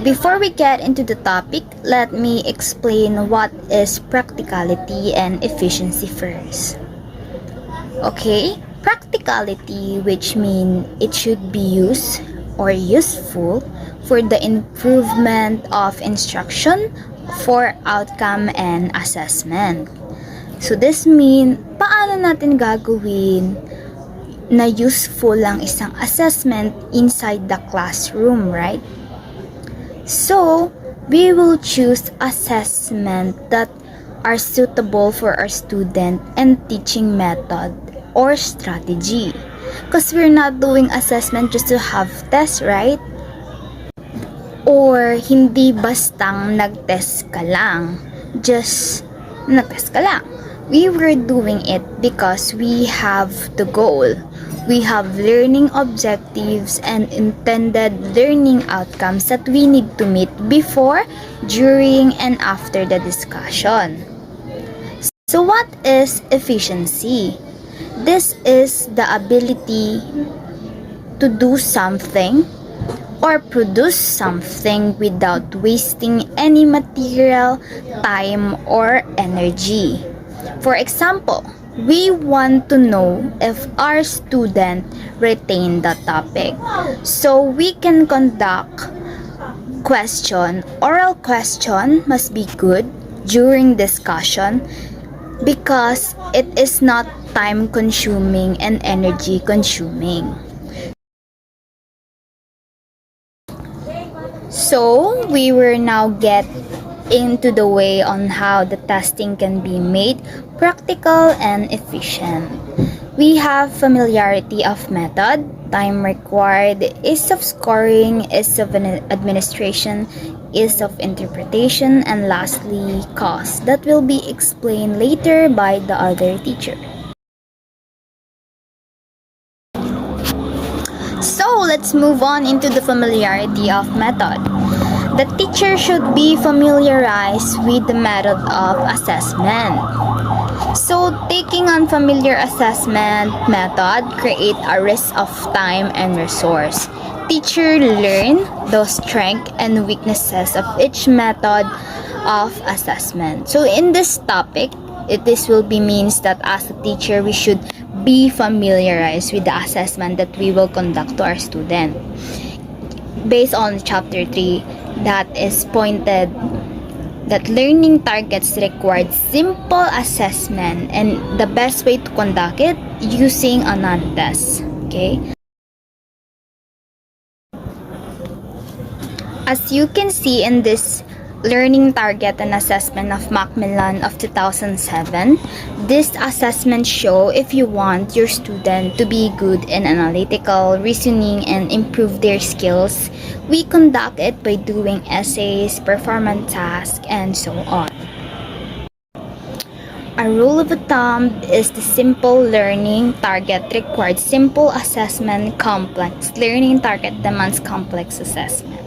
Before we get into the topic, let me explain what is practicality and efficiency first. Okay, practicality, which means it should be used or useful for the improvement of instruction, for outcome and assessment. So this means, paano natin gagawin na useful lang isang assessment inside the classroom, right? So, we will choose assessment that are suitable for our student and teaching method or strategy. Because we're not doing assessment just to have tests, right? Or hindi bastang nag-test ka lang. Just nag-test ka lang. We were doing it because we have the goal. We have learning objectives and intended learning outcomes that we need to meet before, during, and after the discussion. So what is efficiency? This is the ability to do something or produce something without wasting any material, time, or energy. For example, we want to know if our student retained the topic. So we can conduct oral question must be good during discussion because it is not time consuming and energy consuming. So we will now get into the way on how the testing can be made practical and efficient. We have familiarity of method, time required, ease of scoring, ease of administration, ease of interpretation, and lastly, cost that will be explained later by the other teacher. So let's move on into the familiarity of method. The teacher should be familiarized with the method of assessment. So, taking unfamiliar assessment method create a risk of time and resource. Teacher learn the strength and weaknesses of each method of assessment. So, in this topic, this will be means that as a teacher, we should be familiarized with the assessment that we will conduct to our student. Based on chapter 3, that is pointed that learning targets required simple assessment and the best way to conduct it using a non-test. Okay? As you can see in this learning target and assessment of Macmillan of 2007, this assessment show if you want your student to be good in analytical reasoning and improve their skills, we conduct it by doing essays, performance tasks, and so on. A rule of thumb is the simple learning target required simple assessment, complex learning target demands complex assessment.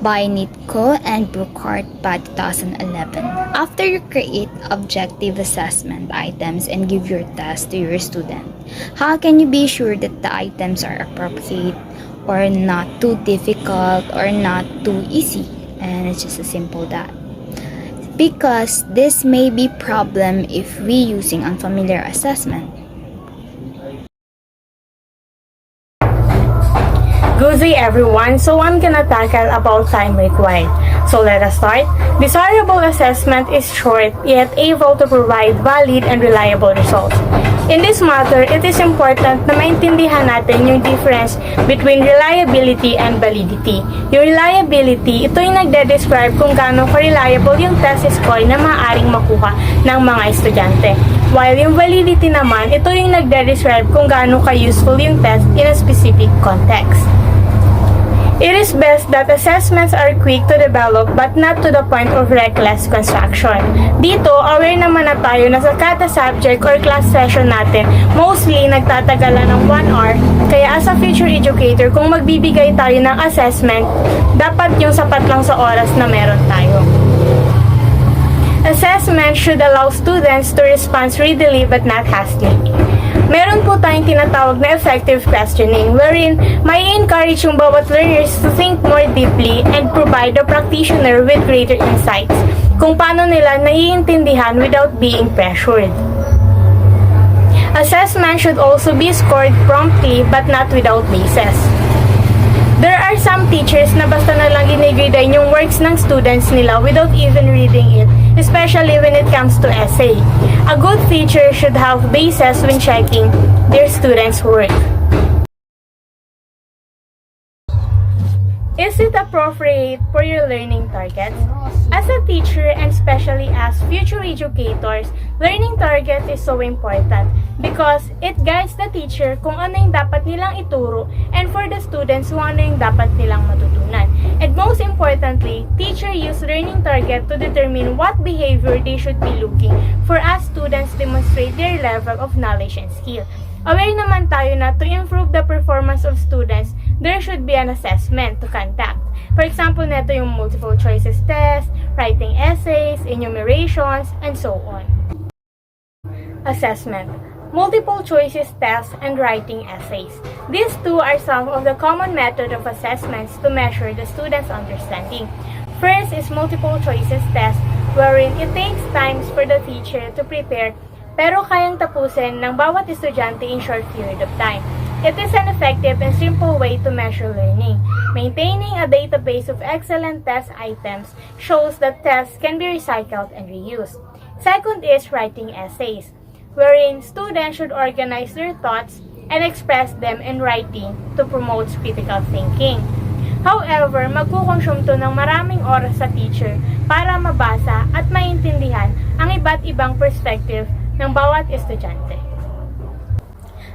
By Nitko and Brookhart by 2011. After you create objective assessment items and give your test to your student, how can you be sure that the items are appropriate or not too difficult or not too easy? And it's just as simple that. Because this may be problem if we using unfamiliar assessment. Good day everyone, so I'm gonna tackle about time required. So let us start. Desirable assessment is short yet able to provide valid and reliable results. In this matter, it is important na maintindihan natin yung difference between reliability and validity. Yung reliability, ito yung nagde-describe kung gaano ka-reliable yung test score na maaaring makuha ng mga estudyante. While yung validity naman, ito yung nagde-describe kung gaano ka-useful yung test in a specific context. It is best that assessments are quick to develop but not to the point of reckless construction. Dito, aware naman na tayo na sa kada subject or class session natin, mostly nagtatagalan ng 1 hour. Kaya as a future educator, kung magbibigay tayo ng assessment, dapat yung sapat lang sa oras na meron tayo. Assessment should allow students to respond readily but not hastily. Meron po tayong tinatawag na effective questioning wherein may encourage yung bawat learners to think more deeply and provide the practitioner with greater insights kung paano nila naiintindihan without being pressured. Assessment should also be scored promptly but not without basis. There are some teachers na basta na lang inigrade yung works ng students nila without even reading it, especially when it comes to essay. A good teacher should have basis when checking their students' work. Is it appropriate for your learning targets? As a teacher and especially as future educators, learning target is so important because it guides the teacher kung ano yung dapat nilang ituro and for the students kung ano yung dapat nilang matutunan. And most importantly, teacher use learning target to determine what behavior they should be looking for as students demonstrate their level of knowledge and skill. Aware naman tayo na to improve the performance of students, there should be an assessment to conduct. For example, neto yung multiple choices test, writing essays, enumerations, and so on. Assessment. Multiple choices tests and writing essays. These two are some of the common method of assessments to measure the student's understanding. First is multiple choices test, wherein it takes times for the teacher to prepare pero kayang tapusin ng bawat estudyante in short period of time. It is an effective and simple way to measure learning. Maintaining a database of excellent test items shows that tests can be recycled and reused. Second is writing essays, wherein students should organize their thoughts and express them in writing to promote critical thinking. However, magkukonsume to ng maraming oras sa teacher para mabasa at maintindihan ang iba't ibang perspective ng bawat estudyante.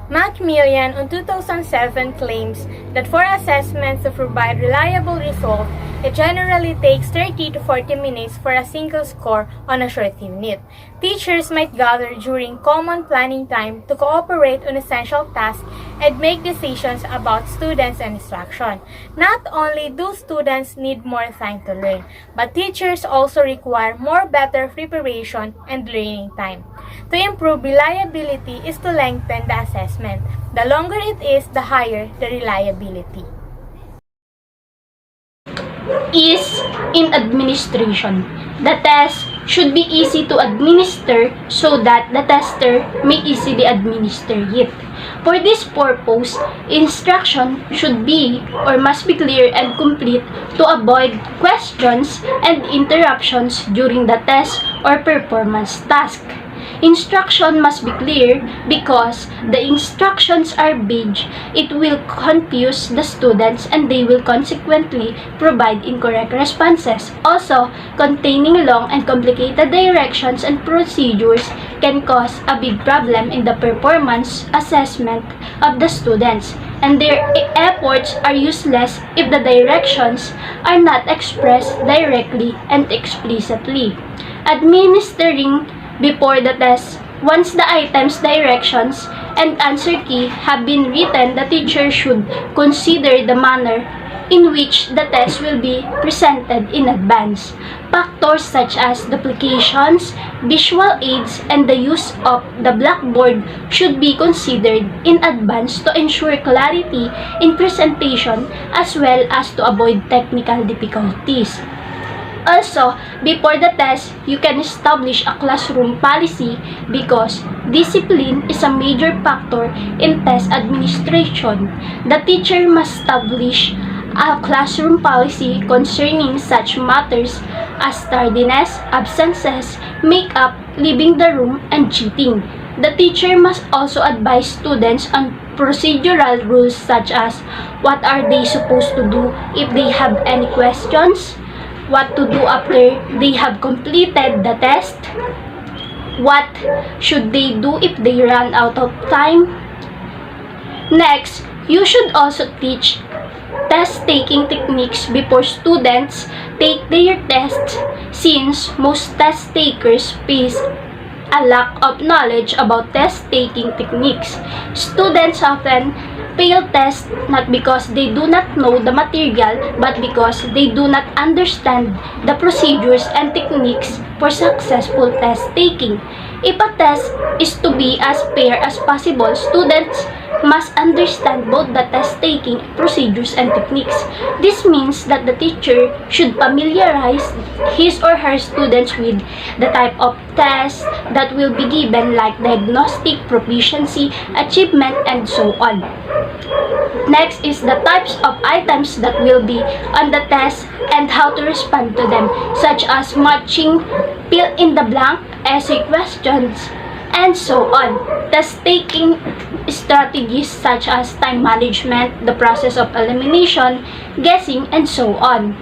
Macmillan on 2007 claims that for assessments to provide reliable results, it generally takes 30 to 40 minutes for a single score on a short unit. Teachers might gather during common planning time to cooperate on essential tasks and make decisions about students and instruction. Not only do students need more time to learn, but teachers also require more better preparation and learning time. To improve reliability is to lengthen the assessment. The longer it is, the higher the reliability. Is in administration. The test should be easy to administer so that the tester may easily administer it. For this purpose, instruction should be or must be clear and complete to avoid questions and interruptions during the test or performance task. Instruction must be clear because the instructions are vague. It will confuse the students and they will consequently provide incorrect responses. Also, containing long and complicated directions and procedures can cause a big problem in the performance assessment of the students, and their efforts are useless if the directions are not expressed directly and explicitly. Administering before the test, once the items, directions, and answer key have been written, the teacher should consider the manner in which the test will be presented in advance. Factors such as duplications, visual aids, and the use of the blackboard should be considered in advance to ensure clarity in presentation as well as to avoid technical difficulties. Also, before the test, you can establish a classroom policy because discipline is a major factor in test administration. The teacher must establish a classroom policy concerning such matters as tardiness, absences, makeup, leaving the room, and cheating. The teacher must also advise students on procedural rules such as what are they supposed to do if they have any questions, what to do after they have completed the test, what should they do if they run out of time. Next, you should also teach test-taking techniques before students take their tests, since most test takers face a lack of knowledge about test-taking techniques. Students often fail tests not because they do not know the material, but because they do not understand the procedures and techniques for successful test taking. If a test is to be as fair as possible, students must understand both the test-taking procedures and techniques. This means that the teacher should familiarize his or her students with the type of tests that will be given, like diagnostic, proficiency, achievement, and so on. Next is the types of items that will be on the test and how to respond to them, such as matching, fill in the blank, essay questions, and so on. Test-taking strategies such as time management, the process of elimination, guessing, and so on.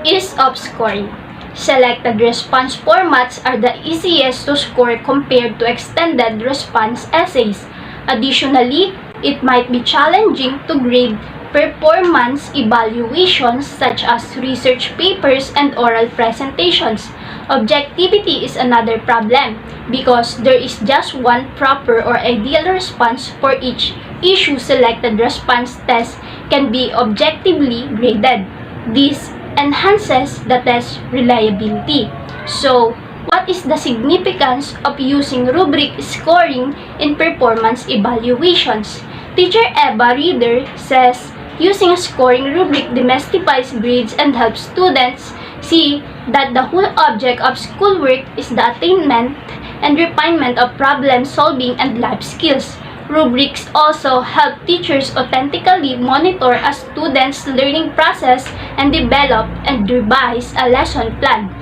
Ease of scoring. Selected response formats are the easiest to score compared to extended response essays. Additionally, it might be challenging to grade performance evaluations such as research papers and oral presentations. Objectivity is another problem because there is just one proper or ideal response for each issue. Selected response tests can be objectively graded. This enhances the test reliability. So, what is the significance of using rubric scoring in performance evaluations? Teacher Eva Reader says, using a scoring rubric demystifies grades and helps students see that the whole object of schoolwork is the attainment and refinement of problem solving and life skills. Rubrics also help teachers authentically monitor a student's learning process and develop and revise a lesson plan.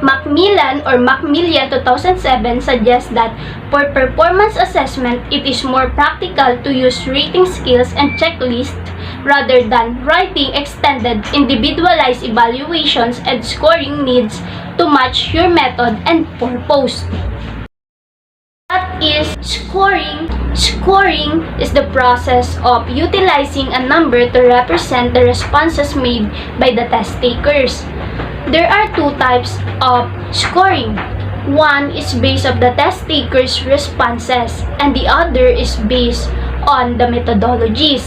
Macmillan 2007 suggests that for performance assessment, it is more practical to use rating scales and checklists rather than writing extended individualized evaluations, and scoring needs to match your method and purpose. What is scoring? Scoring is the process of utilizing a number to represent the responses made by the test takers. There are two types of scoring. One is based on the test takers' responses, and the other is based on the methodologies.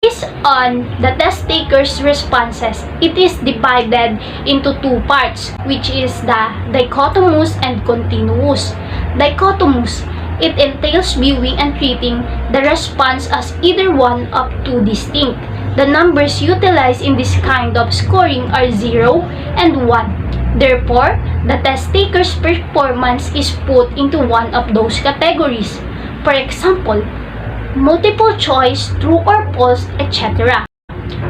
Based on the test takers' responses, it is divided into two parts, which is the dichotomous and continuous. Dichotomous, it entails viewing and treating the response as either one of two distinct. The numbers utilized in this kind of scoring are 0 and 1. Therefore, the test taker's performance is put into one of those categories. For example, multiple choice, true or false, etc.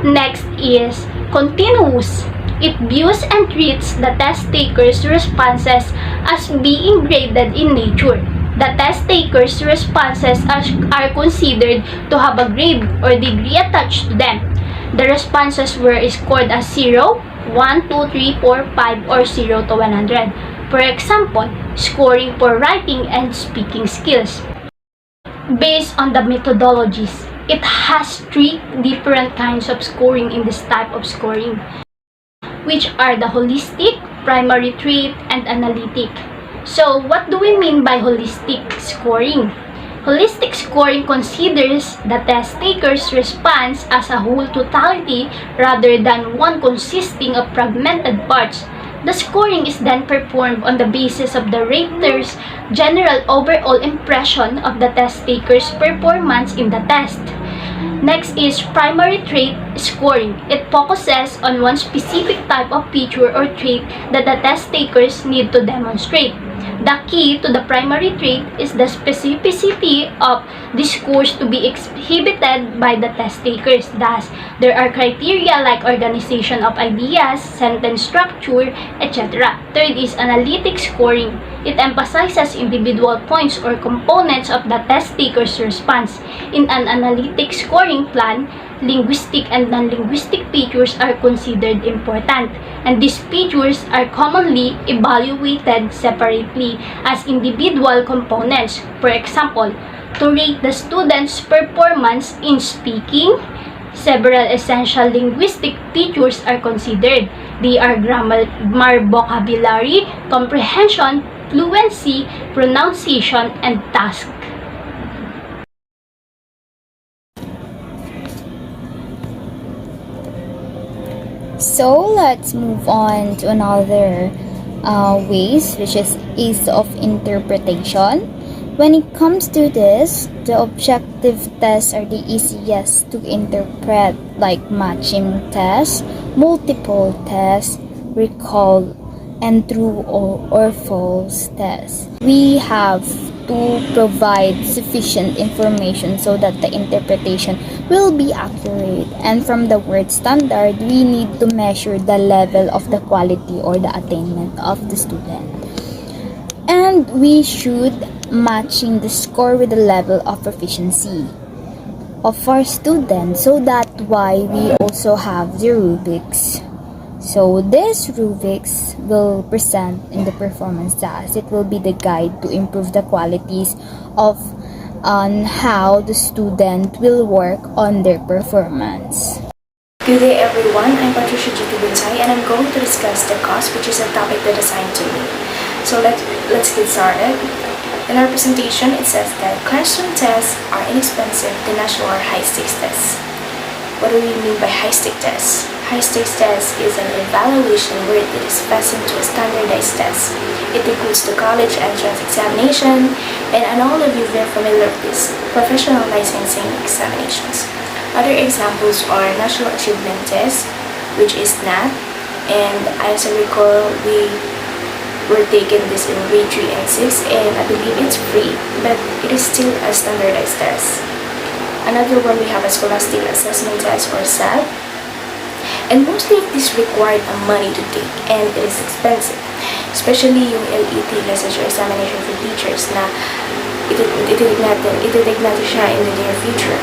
Next is continuous. It views and treats the test taker's responses as being graded in nature. The test takers' responses are considered to have a grade or degree attached to them. The responses were scored as 0, 1, 2, 3, 4, 5, or 0 to 100. For example, scoring for writing and speaking skills. Based on the methodologies, it has three different kinds of scoring in this type of scoring, which are the holistic, primary trait, and analytic. So, what do we mean by holistic scoring? Holistic scoring considers the test taker's response as a whole totality rather than one consisting of fragmented parts. The scoring is then performed on the basis of the rater's general overall impression of the test taker's performance in the test. Next is primary trait scoring. It focuses on one specific type of feature or trait that the test takers need to demonstrate. The key to the primary trait is the specificity of the scores to be exhibited by the test takers. Thus, there are criteria like organization of ideas, sentence structure, etc. Third is analytic scoring. It emphasizes individual points or components of the test taker's response. In an analytic scoring plan, linguistic and non-linguistic features are considered important, and these features are commonly evaluated separately as individual components. For example, to rate the student's performance in speaking, several essential linguistic features are considered. They are grammar, vocabulary, comprehension, fluency, pronunciation, and task. So let's move on to another ways, which is ease of interpretation. When it comes to this, the objective tests are the easiest to interpret, like matching tests, multiple tests, recall, and true or false tests. We have to provide sufficient information so that the interpretation will be accurate. And from the word standard, we need to measure the level of the quality or the attainment of the student. And we should matching the score with the level of proficiency of our students. So that's why we also have the rubrics. So this rubrics will present in the performance task. It will be the guide to improve the qualities of on how the student will work on their performance. Good day everyone, I'm Patricia G. Tibunsay and I'm going to discuss the cost, which is a topic that is assigned to me. So let's get started. In our presentation, it says that classroom tests are inexpensive to national or high-stakes tests. What do we mean by high-stakes tests? High-stakes test is an evaluation where it is fastened to a standardized test. It includes the college entrance examination, and all of you are familiar with this, professional licensing examinations. Other examples are National Achievement Test, which is NAT, and as I recall, we were taking this in grade 3 and 6, and I believe it's free, but it is still a standardized test. Another one, we have a Scholastic Assessment Test or SAT, and mostly of these required money to take, and it is expensive, especially yung LET, licensure examination for teachers, na ititig natin siya in the near future.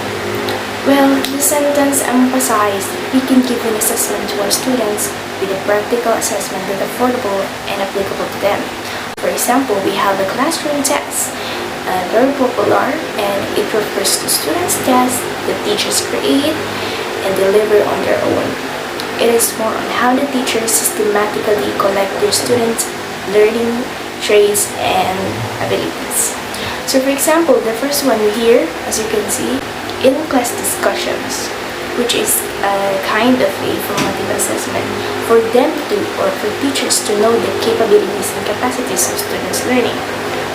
Well, the sentence emphasized we can give an assessment to our students with a practical assessment that is affordable and applicable to them. For example, we have a classroom test, very popular, and it refers to students' tests that teachers create and deliver on their own. It is more on how the teachers systematically collect their students' learning traits and abilities. So for example, the first one here, as you can see, in-class discussions, which is a kind of a formative assessment for them to, or for teachers to know the capabilities and capacities of students' learning.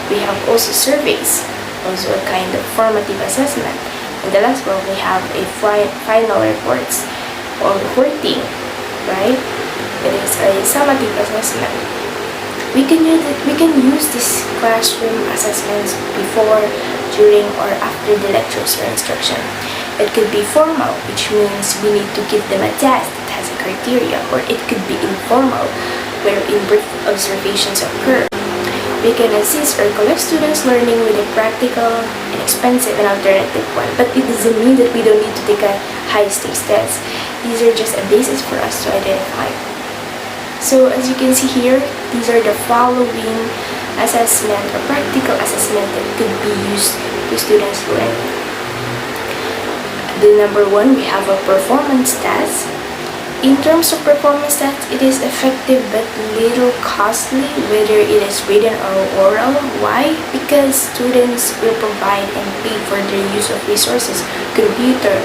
We have also surveys, also a kind of formative assessment. And the last one, we have a final reports or reporting, right? It is a summative assessment. We can use these classroom assessments before, during, or after the lectures or instruction. It could be formal, which means we need to give them a test that has a criteria, or it could be informal, wherein brief observations occur. We can assist or collect students' learning with a practical, inexpensive, and alternative one, but it doesn't mean that we don't need to take a high-stakes test. These are just a basis for us to identify. So as you can see here, these are the following assessment or practical assessment that could be used to students' learning. The number one, we have a performance test. In terms of performance test, it is effective but little costly, whether it is written or oral. Why? Because students will provide and pay for their use of resources, computer,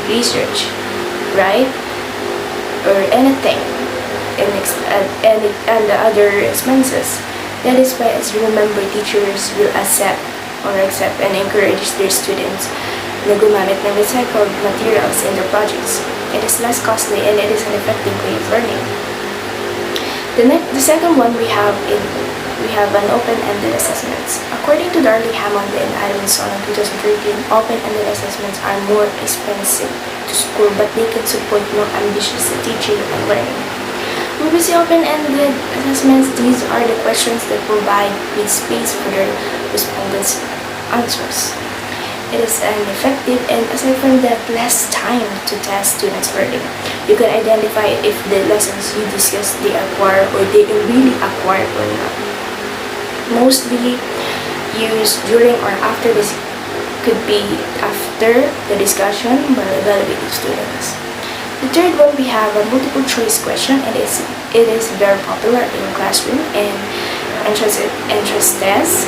research, right? Or anything, and the other expenses. That is why, as you remember, teachers will accept and encourage their students na gumamit ng recycled materials in their projects. It is less costly and it is an effective way of learning. The second one we have an open-ended assessments. According to Darley Hammond and Adamson in 2013, open-ended assessments are more expensive to score, but they can support more ambitious teaching and learning. When we say open-ended assessments, these are the questions that provide with space for their respondents' answers. It is an effective, and aside from that, less time to test students' learning. You can identify if the lessons you discuss they acquire or they really acquire or not. Mostly used during or after this, could be after the discussion while evaluating students. The third one, we have a multiple choice question, and it is very popular in classroom and entrance tests.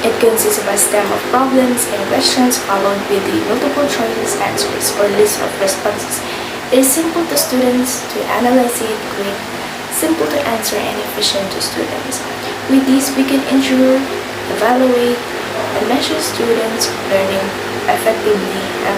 It consists of a stem of problems and questions followed with the multiple choice answers or list of responses. It is simple to students to analyze it, quick, simple to answer, and efficient to students. With this, we can ensure, evaluate, and measure students' learning effectively and